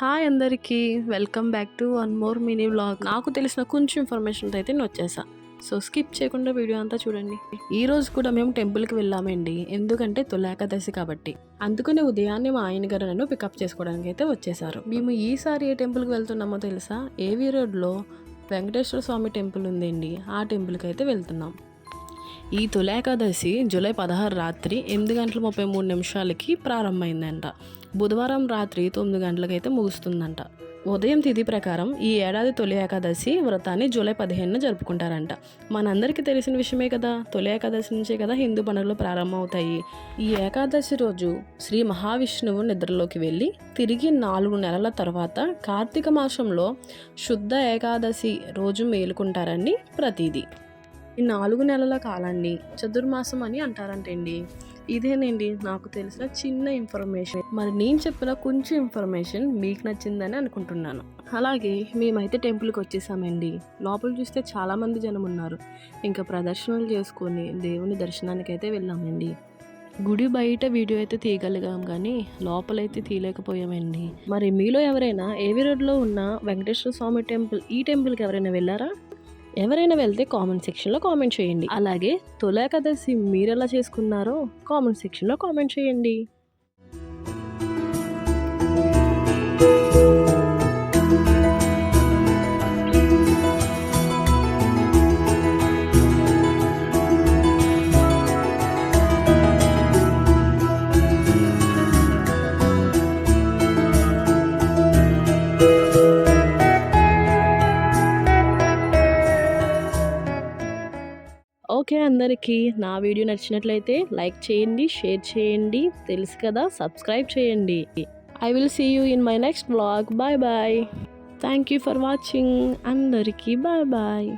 Hi అందరికీ, welcome back to one more mini vlog. నాకు తెలిసిన కొంచెం ఇన్ఫర్మేషన్ అయితే నేను వచ్చేసా. సో స్కిప్ చేయకుండా వీడియో అంతా చూడండి. ఈ రోజు కూడా మేము టెంపుల్కి వెళ్ళామండి, ఎందుకంటే తొలేకాదశి కాబట్టి. అందుకనే ఉదయాన్నే మా ఆయన గారు నన్ను పికప్ చేసుకోవడానికి అయితే వచ్చేసారు. మేము ఈసారి ఏ టెంపుల్కి వెళ్తున్నామో తెలుసా? ఏవీ రోడ్లో వెంకటేశ్వర స్వామి టెంపుల్ ఉందండి, ఆ టెంపుల్కి అయితే వెళ్తున్నాం. ఈ తొలేకాదశి జూలై 16 రాత్రి 8:33 ప్రారంభమైందంట. బుధవారం రాత్రి 9 గంటలకైతే ముగుస్తుందంట. ఉదయం తిథి ప్రకారం ఈ ఏడాది తొలి ఏకాదశి వ్రతాన్ని జూలై 15న జరుపుకుంటారంట. మనందరికీ తెలిసిన విషయమే కదా, తొలి ఏకాదశి నుంచే కదా హిందూ పండుగలు ప్రారంభమవుతాయి. ఈ ఏకాదశి రోజు శ్రీ మహావిష్ణువు నిద్రలోకి వెళ్ళి తిరిగి 4 నెలల తర్వాత కార్తీక మాసంలో శుద్ధ ఏకాదశి రోజు మేలుకుంటారని ప్రతీది. ఈ 4 నెలల కాలాన్ని చతుర్మాసం అని అంటారంటండి. ఇదేనండి నాకు తెలిసిన చిన్న ఇన్ఫర్మేషన్. మరి నేను చెప్పిన కొంచెం ఇన్ఫర్మేషన్ మీకు నచ్చిందని అనుకుంటున్నాను. అలాగే మేమైతే టెంపుల్కి వచ్చేసామండి. లోపల చూస్తే చాలామంది జనం ఉన్నారు. ఇంకా ప్రదర్శనలు చేసుకొని దేవుని దర్శనానికి అయితే వెళ్ళామండి. గుడి బయట వీడియో అయితే తీయగలిగాం, కానీ లోపలైతే తీయలేకపోయామండి. మరి మీలో ఎవరైనా ఏవి రోడ్లో ఉన్న వెంకటేశ్వర స్వామి టెంపుల్, ఈ టెంపుల్కి ఎవరైనా వెళ్ళారా? ఎవరైనా వెళ్తే కామెంట్ సెక్షన్లో కామెంట్ చేయండి. అలాగే తొలేకాదశి మీరు ఎలా చేసుకున్నారో కామెంట్ సెక్షన్లో కామెంట్ చేయండి. ఓకే, అందరికీ నా వీడియో నచ్చినట్లయితే లైక్ చేయండి, షేర్ చేయండి, తెలుసు కదా, సబ్స్క్రైబ్ చేయండి. I will see you in my next vlog. Bye bye. Thank you for watching. అందరికీ బాయ్ బాయ్.